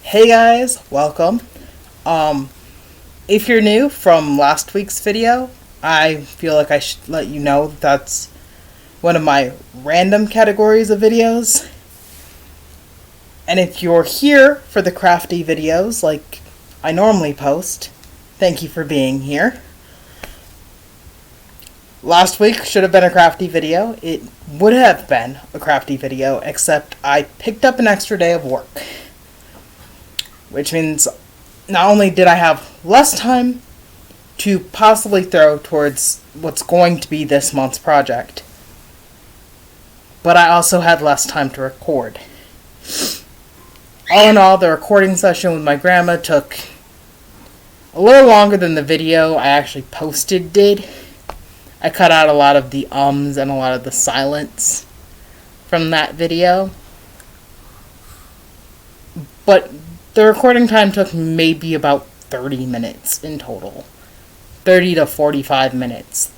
Hey guys, welcome. Um, if you're new from last week's video, I feel like I should let you know that's one of my random categories of videos. And if you're here for the crafty videos like I normally post, thank you for being here. Last week should have been a crafty video. It would have been a crafty video, except I picked up an extra day of work. Which means not only did I have less time to possibly throw towards what's going to be this month's project, but I also had less time to record. All in all, the recording session with my grandma took a little longer than the video I actually posted did. I cut out a lot of the ums and a lot of the silence from that video. But the recording time took maybe about 30 minutes in total. 30 to 45 minutes.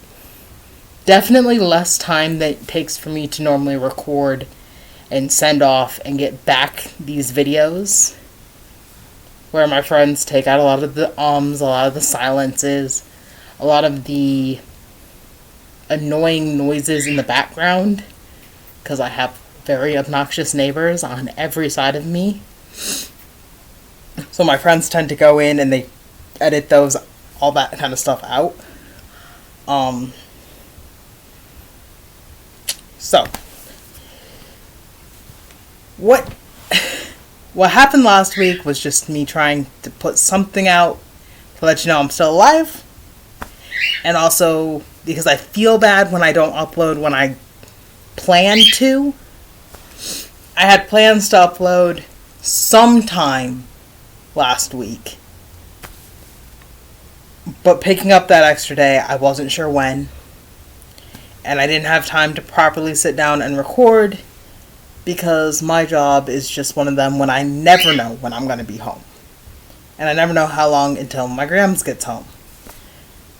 Definitely less time than it takes for me to normally record and send off and get back these videos. Where my friends take out a lot of the ums, a lot of the silences, a lot of the annoying noises in the background. Because I have very obnoxious neighbors on every side of me. So my friends tend to go in and they edit those, all that kind of stuff out. So what happened last week was just me trying to put something out to let you know I'm still alive. And also because I feel bad when I don't upload when I plan to. I had plans to upload sometime last week. But picking up that extra day, I wasn't sure when. And I didn't have time to properly sit down and record because my job is just one of them when I never know when I'm going to be home. And I never know how long until my grams gets home.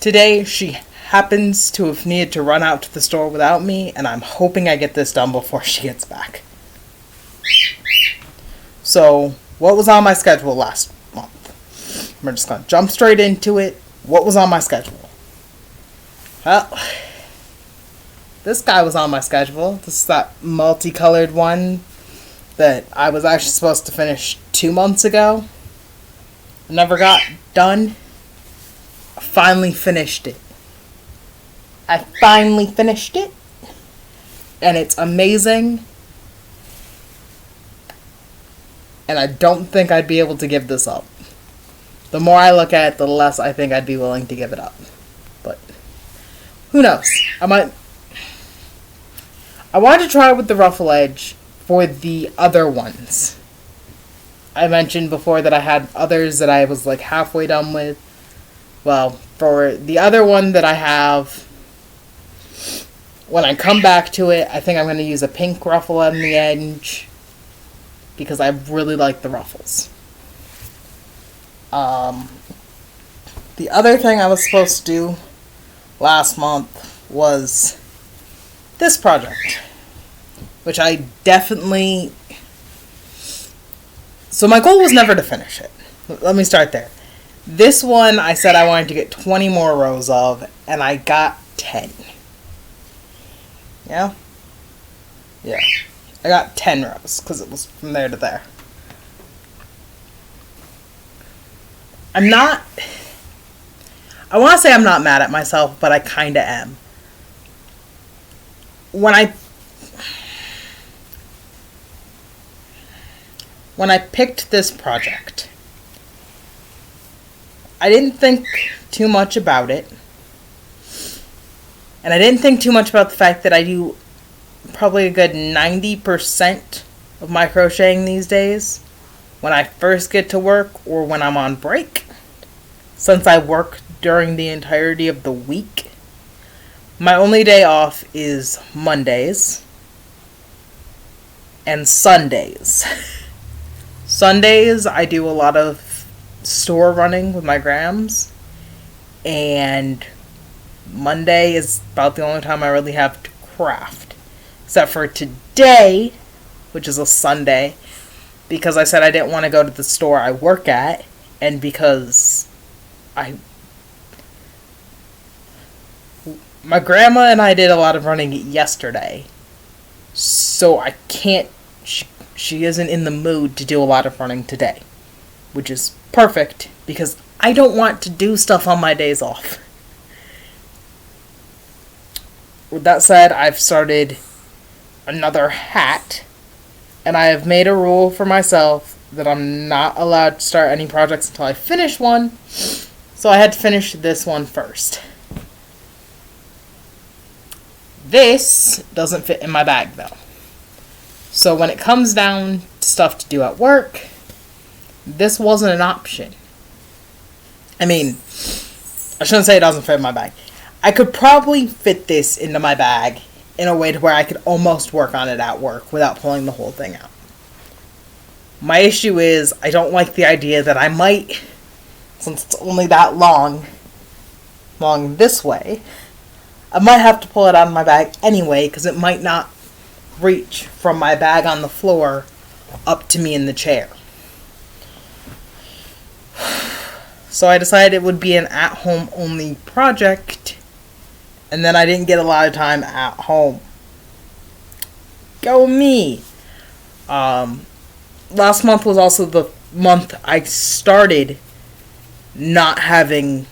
Today, she happens to have needed to run out to the store without me, and I'm hoping I get this done before she gets back. So, what was on my schedule last month? We're just going to jump straight into it. What was on my schedule? Well, this guy was on my schedule. This is that multicolored one that I was actually supposed to finish 2 months ago. Never got done. I finally finished it. And it's amazing. And I don't think I'd be able to give this up. The more I look at it, the less I think I'd be willing to give it up. But who knows? I wanted to try with the ruffle edge for the other ones. I mentioned before that I had others that I was like halfway done with. Well, for the other one that I have, when I come back to it, I think I'm going to use a pink ruffle on the edge because I really like the ruffles. The other thing I was supposed to do last month was this project, which I definitely... So my goal was never to finish it. Let me start there. This one I said I wanted to get 20 more rows of, and I got 10. Yeah? Yeah. I got 10 rows, because it was from there to there. I want to say I'm not mad at myself, but I kind of am. When I picked this project, I didn't think too much about it. And I didn't think too much about the fact that I do probably a good 90% of my crocheting these days when I first get to work or when I'm on break. Since I work during the entirety of the week, my only day off is Mondays and Sundays. Sundays, I do a lot of store running with my grams, and Monday is about the only time I really have to craft. Except for today, which is a Sunday, because I said I didn't want to go to the store I work at, and because my grandma and I did a lot of running yesterday, so I can't, she isn't in the mood to do a lot of running today, which is perfect because I don't want to do stuff on my days off. With that said, I've started another hat, and I have made a rule for myself that I'm not allowed to start any projects until I finish one, so I had to finish this one first. This doesn't fit in my bag, though. So when it comes down to stuff to do at work, this wasn't an option. I mean, I shouldn't say it doesn't fit in my bag. I could probably fit this into my bag in a way to where I could almost work on it at work without pulling the whole thing out. My issue is I don't like the idea that I might, since it's only that long this way, I might have to pull it out of my bag anyway because it might not reach from my bag on the floor up to me in the chair. So I decided it would be an at-home only project, and then I didn't get a lot of time at home. Go me! Last month was also the month I started not having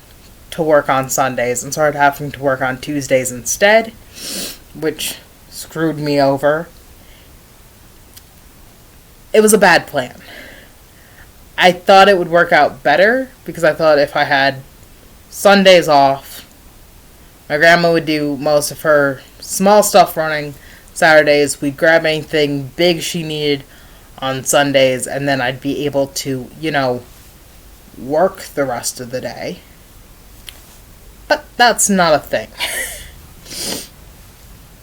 to work on Sundays and started having to work on Tuesdays instead, which screwed me over. It was a bad plan. I thought it would work out better because I thought if I had Sundays off, my grandma would do most of her small stuff running. Saturdays, we'd grab anything big she needed on Sundays, and then I'd be able to, work the rest of the day. But that's not a thing.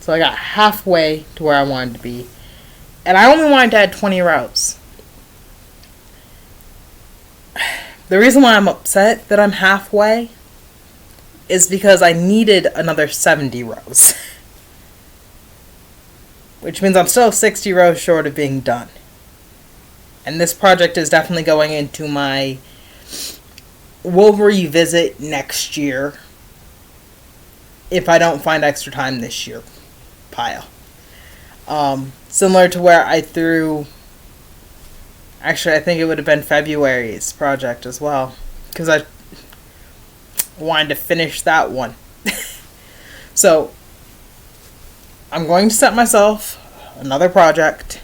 So I got halfway to where I wanted to be, and I only wanted to add 20 rows. The reason why I'm upset that I'm halfway is because I needed another 70 rows. Which means I'm still 60 rows short of being done. And this project is definitely going into my we'll revisit next year if I don't find extra time this year pile. Similar to where I threw... Actually, I think it would have been February's project as well, because I wanted to finish that one. So, I'm going to set myself another project,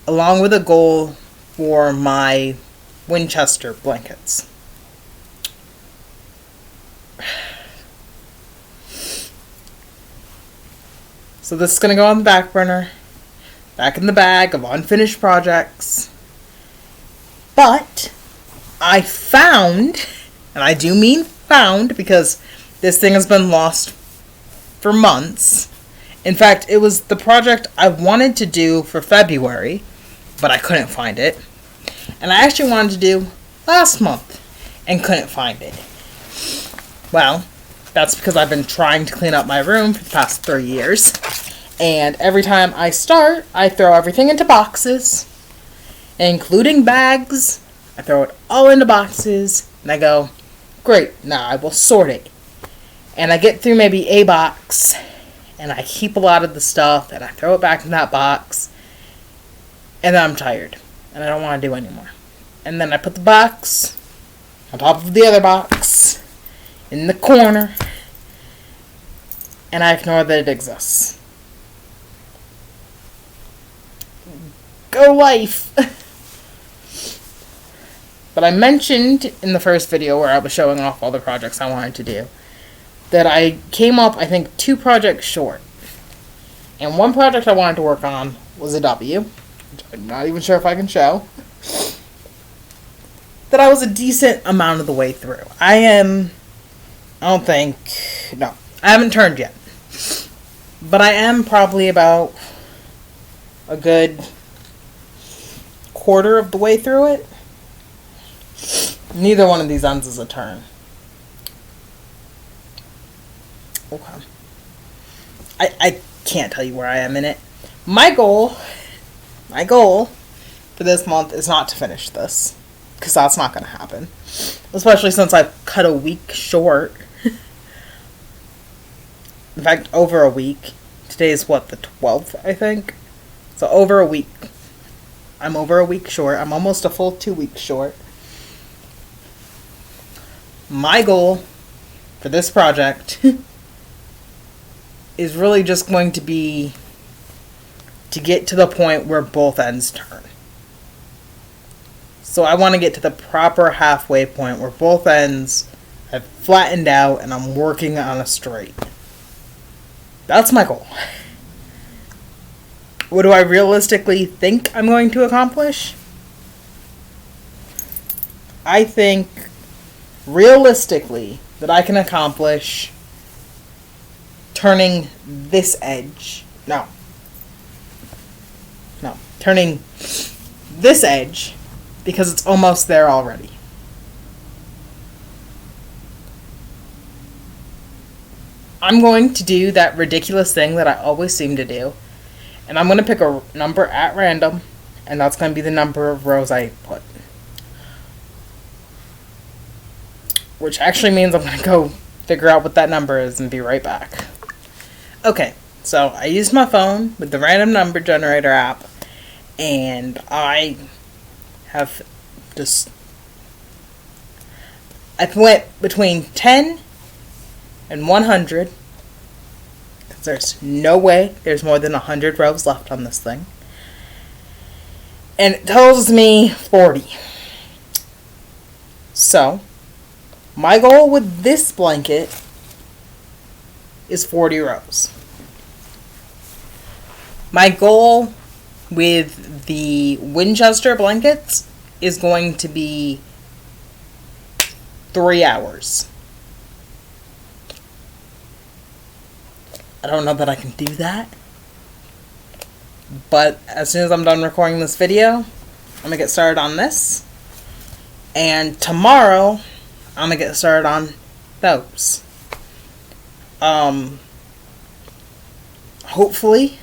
along with a goal for my Winchester blankets. So this is going to go on the back burner, back in the bag of unfinished projects. But I found, and I do mean found because this thing has been lost for months. In fact, it was the project I wanted to do for February, but I couldn't find it. And I actually wanted to do last month and couldn't find it. Well, that's because I've been trying to clean up my room for the past 3 years. And every time I start, I throw everything into boxes, including bags. I throw it all into boxes, and I go, great, now I will sort it. And I get through maybe a box, and I keep a lot of the stuff, and I throw it back in that box, and then I'm tired, and I don't want to do anymore. And then I put the box on top of the other box, in the corner, and I ignore that it exists. Go life! But I mentioned in the first video where I was showing off all the projects I wanted to do that I came up, I think, 2 projects short. And one project I wanted to work on was a W, which I'm not even sure if I can show, that I was a decent amount of the way through. I haven't turned yet. But I am probably about a good quarter of the way through it. Neither one of these ends is a turn. Okay. I can't tell you where I am in it. My goal for this month is not to finish this, because that's not going to happen. Especially since I've cut a week short. In fact, over a week. Today is what, the 12th, I think? So over a week. I'm over a week short. I'm almost a full 2 weeks short. My goal for this project is really just going to be to get to the point where both ends turn. So I want to get to the proper halfway point where both ends have flattened out and I'm working on a straight. That's my goal. What do I realistically think I'm going to accomplish? I think realistically that I can accomplish turning this edge. Turning this edge, because it's almost there already. I'm going to do that ridiculous thing that I always seem to do, and I'm going to pick a number at random, and that's going to be the number of rows I put. Which actually means I'm going to go figure out what that number is and be right back. Okay, so I used my phone with the random number generator app, and I went between 10 and 100, because there's no way there's more than 100 rows left on this thing. And it tells me 40. So, my goal with this blanket is 40 rows. My goal with the Winchester blankets is going to be 3 hours. I don't know that I can do that, but as soon as I'm done recording this video, I'm going to get started on this, and tomorrow I'm going to get started on those. Hopefully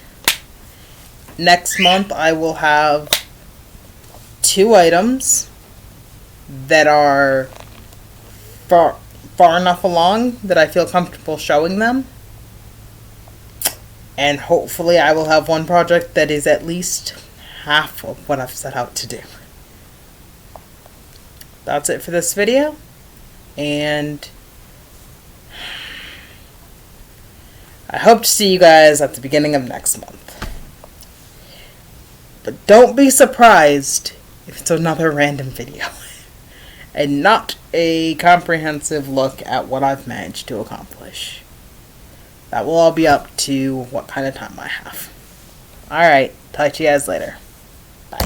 next month I will have 2 items that are far enough along that I feel comfortable showing them. And hopefully I will have one project that is at least half of what I've set out to do. That's it for this video. And I hope to see you guys at the beginning of next month. But don't be surprised if it's another random video and not a comprehensive look at what I've managed to accomplish. That will all be up to what kind of time I have. Alright, talk to you guys later.